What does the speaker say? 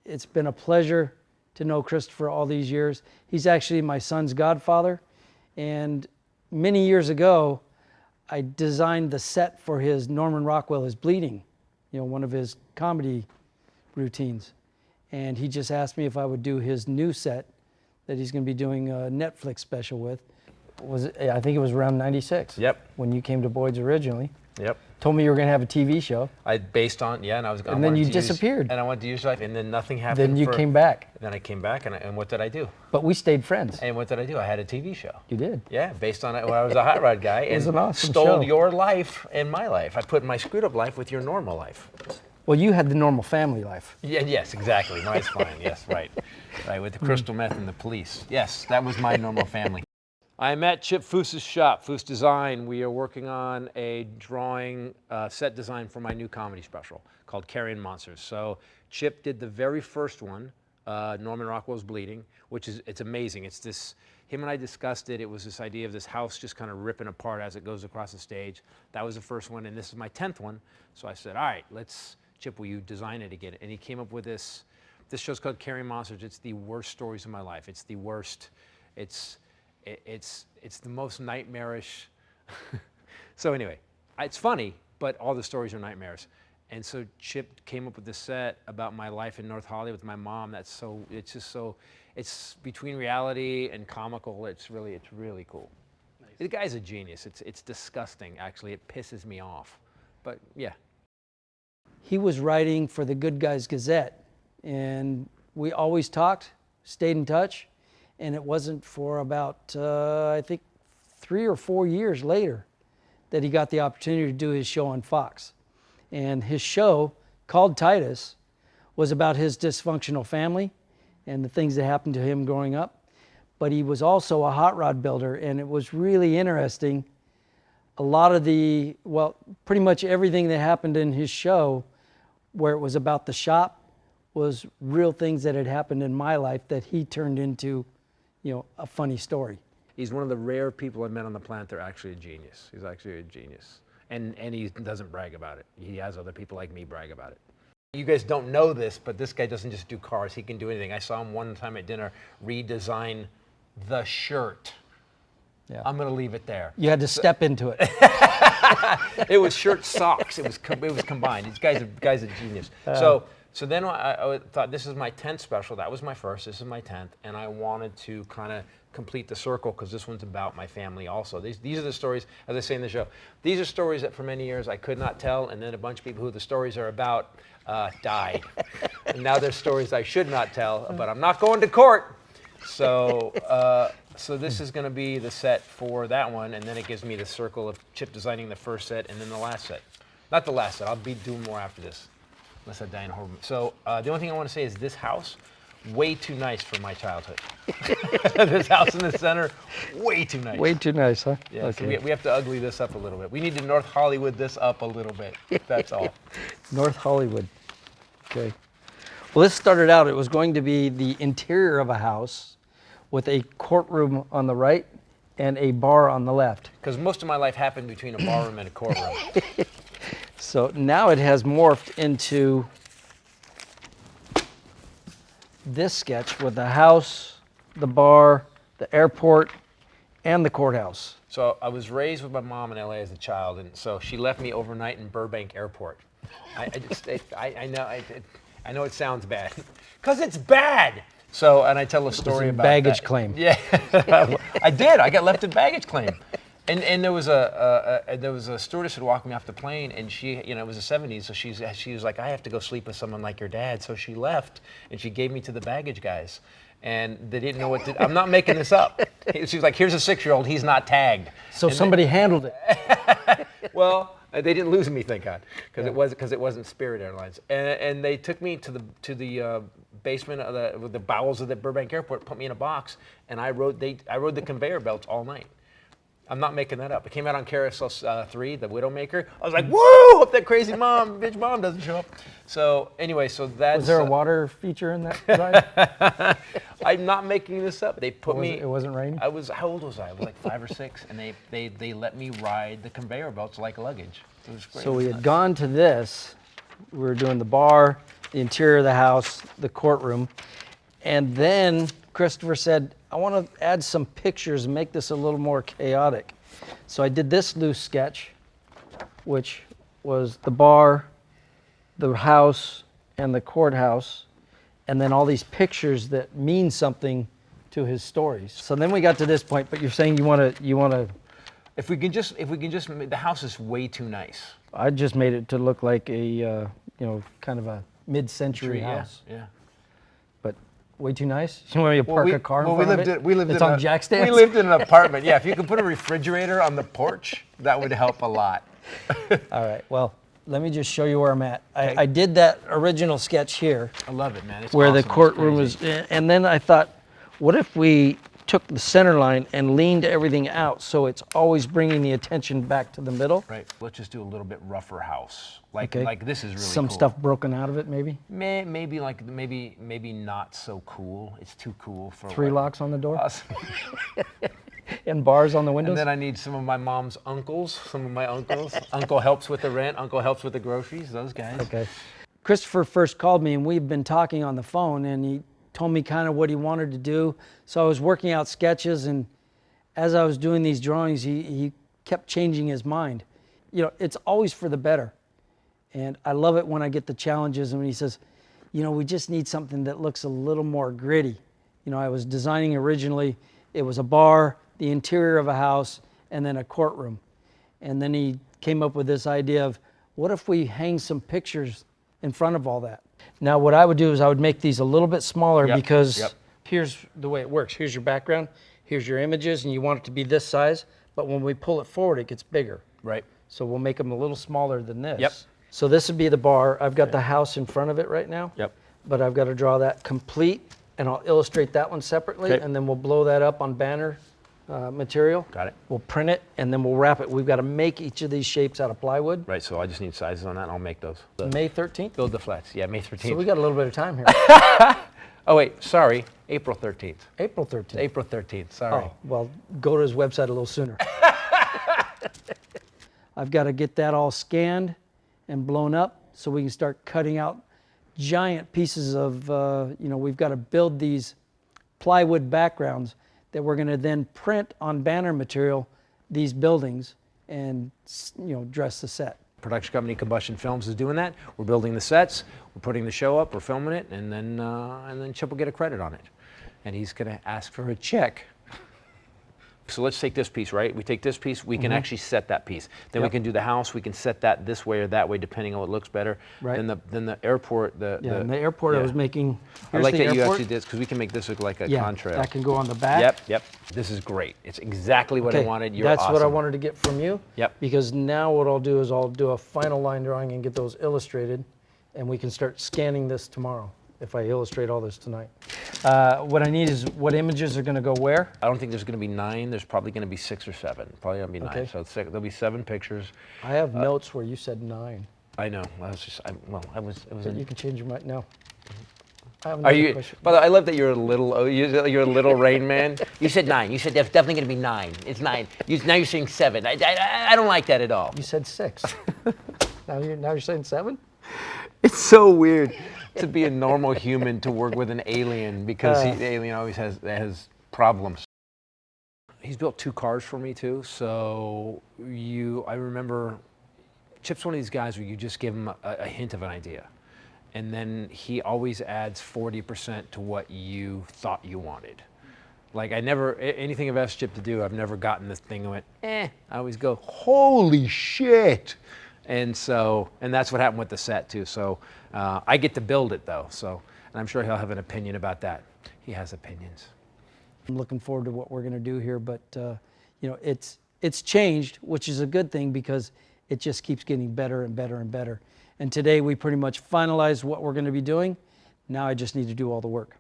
it's been a pleasure to know Christopher all these years. He's actually my son's godfather, and many years ago, I designed the set for his Norman Rockwell is Bleeding, one of his comedy routines. And he just asked me if I would do his new set that he's going to be doing a Netflix special with. I think it was around 96. Yep. When you came to Boyd's originally. Yep. Told me you were going to have a TV show. And I was going. And then you disappeared. And I wanted to use life, and then nothing happened. Then you came back. Then I came back, and what did I do? But we stayed friends. And what did I do? I had a TV show. You did? Yeah, based on it when I was a hot rod guy. It was an awesome stole show. your life and my life. I put my screwed up life with your normal life. Well, you had the normal family life. Yeah, yes, exactly. Mine's fine. Yes, right. Right, with the crystal meth and the police. Yes, that was my normal family. I'm at Chip Foos's shop, Foos Design. We are working on a drawing set design for my new comedy special called Carrion Monsters. So Chip did the very first one, Norman Rockwell's Bleeding, it's amazing. It's this, him and I discussed it. It was this idea of this house just kind of ripping apart as it goes across the stage. That was the first one, and this is my 10th one. So I said, all right, Chip, will you design it again? And he came up with this show's called Carrion Monsters. It's the worst stories of my life. It's the worst, it's the most nightmarish. So anyway, it's funny, but all the stories are nightmares. And so Chip came up with this set about my life in North Hollywood with my mom. It's between reality and comical. It's really cool. Nice. The guy's a genius. It's disgusting, actually. It pisses me off, but yeah. He was writing for the Good Guys Gazette, and we always talked, stayed in touch. And it wasn't for about, I think, 3 or 4 years later that he got the opportunity to do his show on Fox. And his show, called Titus, was about his dysfunctional family and the things that happened to him growing up. But he was also a hot rod builder, and it was really interesting. A lot of pretty much everything that happened in his show, where it was about the shop, was real things that had happened in my life that he turned into a funny story. He's one of the rare people I've met on the planet that are actually a genius. He's actually a genius. And he doesn't brag about it. He has other people like me brag about it. You guys don't know this, but this guy doesn't just do cars. He can do anything. I saw him one time at dinner redesign the shirt. Yeah. I'm going to leave it there. You had to step into it. It was shirt socks. It was combined. These guy's a genius. So then I thought, this is my 10th special. That was my first. This is my 10th. And I wanted to kind of complete the circle because this one's about my family also. These are the stories, as I say in the show, these are stories that for many years I could not tell. And then a bunch of people who the stories are about died. And now there's stories I should not tell, but I'm not going to court. So this is going to be the set for that one. And then it gives me the circle of Chip designing the first set and then the last set. Not the last set. I'll be doing more after this. Unless I die in a horrible. So the only thing I want to say is this house, way too nice for my childhood. This house in the center, way too nice. Way too nice, huh? Yeah, okay. So we have to ugly this up a little bit. We need to North Hollywood this up a little bit. That's all. North Hollywood. Okay. Well, this started out, it was going to be the interior of a house with a courtroom on the right and a bar on the left. Because most of my life happened between a barroom and a courtroom. So now it has morphed into this sketch with the house, the bar, the airport, and the courthouse. So I was raised with my mom in LA as a child, and so she left me overnight in Burbank Airport. I know it sounds bad, because it's bad. So, and I tell a story about baggage that. claim. Yeah, I did. I got left in baggage claim. And there was a stewardess who walked me off the plane, and she, it was the 70s, so she was like, I have to go sleep with someone like your dad. So she left, and she gave me to the baggage guys, and they didn't know what to. I'm not making this up. She was like, here's a 6-year-old. He's not tagged. So and somebody handled it. Well, they didn't lose me, thank God, because it wasn't Spirit Airlines, and they took me to the basement of the bowels of the Burbank Airport, put me in a box, and I rode the conveyor belts all night. I'm not making that up. It came out on Carousel 3, The Widowmaker. I was like, woo! Hope that crazy bitch mom doesn't show up. So anyway, so that's... Was there a water feature in that ride? I'm not making this up. They put me... It wasn't raining? How old was I? I was like 5 or 6, and they let me ride the conveyor belts like luggage. It was great. So we had gone to this. We were doing the bar, the interior of the house, the courtroom. And then Christopher said, I want to add some pictures and make this a little more chaotic. So I did this loose sketch, which was the bar, the house, and the courthouse, and then all these pictures that mean something to his stories. So then we got to this point, but you're saying you want to. If we can just, the house is way too nice. I just made it to look like a, kind of a mid-century house. Yeah. But way too nice. You want me to park a car in front of it? We lived it's in on jack stands? We lived in an apartment. Yeah, if you could put a refrigerator on the porch, that would help a lot. All right. Well, let me just show you where I'm at. Okay. I did that original sketch here. I love it, man. It's where awesome. the courtroom It's was, and then I thought, what if we took the center line and leaned everything out so it's always bringing the attention back to the middle? Right. Let's just do a little bit rougher house. Like this is really some cool. stuff broken out of it, maybe. Maybe not so cool. It's too cool for 3 locks on the door us. and bars on the windows. And then I need some of my mom's uncles. Some of my uncles. Uncle helps with the rent. Uncle helps with the groceries. Those guys. Okay. Christopher first called me, and we've been talking on the phone, and he told me kind of what he wanted to do. So I was working out sketches, and as I was doing these drawings, he kept changing his mind. It's always for the better. And I love it when I get the challenges, and when he says, we just need something that looks a little more gritty. I was designing originally, it was a bar, the interior of a house, and then a courtroom. And then he came up with this idea of, what if we hang some pictures in front of all that? Now, what I would do is I would make these a little bit smaller because here's the way it works. Here's your background, here's your images, and you want it to be this size, but when we pull it forward, it gets bigger. Right. So we'll make them a little smaller than this. Yep. So this would be the bar. I've got the house in front of it right now. Yep. But I've got to draw that complete, and I'll illustrate that one separately, Okay. and then we'll blow that up on banner material. Got it. We'll print it, and then we'll wrap it. We've got to make each of these shapes out of plywood. Right. So I just need sizes on that, and I'll make those. May 13th. Build the flats. Yeah, May 13th. So we got a little bit of time here. Oh wait, sorry. April 13th. April 13th. April 13th. Sorry. Oh, well, go to his website a little sooner. I've got to get that all scanned and blown up so we can start cutting out giant pieces of, we've got to build these plywood backgrounds that we're going to then print on banner material these buildings and, dress the set. Production company Combustion Films is doing that. We're building the sets, we're putting the show up, we're filming it, and then Chip will get a credit on it. And he's going to ask for a check. So let's take this piece, right? We take this piece, we can actually set that piece. Then we can do the house, we can set that this way or that way depending on what looks better. Right. Then the airport, in the airport I was making, I like the that you airport. actually did, because we can make this look like a Yeah, contrail. that can go on the back. Yep. This is great. It's exactly what I Okay, wanted. You're that's awesome. what I wanted to get from you. Yep. Because now what I'll do is I'll do a final line drawing and get those illustrated, and we can start scanning this tomorrow if I illustrate all this tonight. What I need is what images are going to go where. I don't think there's going to be 9. There's probably going to be 6 or 7. Probably going to be 9. Okay. So there'll be 7 pictures. I have notes where you said 9. I know. I was just. It was. You can change your mind. No. I have Are another you? question. By the way, I love that you're a little. You're a little Rain Man. You said 9. You said there's definitely going to be 9. It's 9. Now you're saying 7. I don't like that at all. You said 6. now you're saying 7? It's so weird to be a normal human to work with an alien because the alien always has problems. He's built 2 cars for me too. So I remember, Chip's one of these guys where you just give him a hint of an idea, and then he always adds 40% to what you thought you wanted. Like anything I've asked Chip to do, I've never gotten this thing and went, I always go, holy shit. And that's what happened with the set too. So I get to build it though. So, and I'm sure he'll have an opinion about that. He has opinions. I'm looking forward to what we're going to do here, but it's changed, which is a good thing because it just keeps getting better and better and better. And today we pretty much finalized what we're going to be doing. Now I just need to do all the work.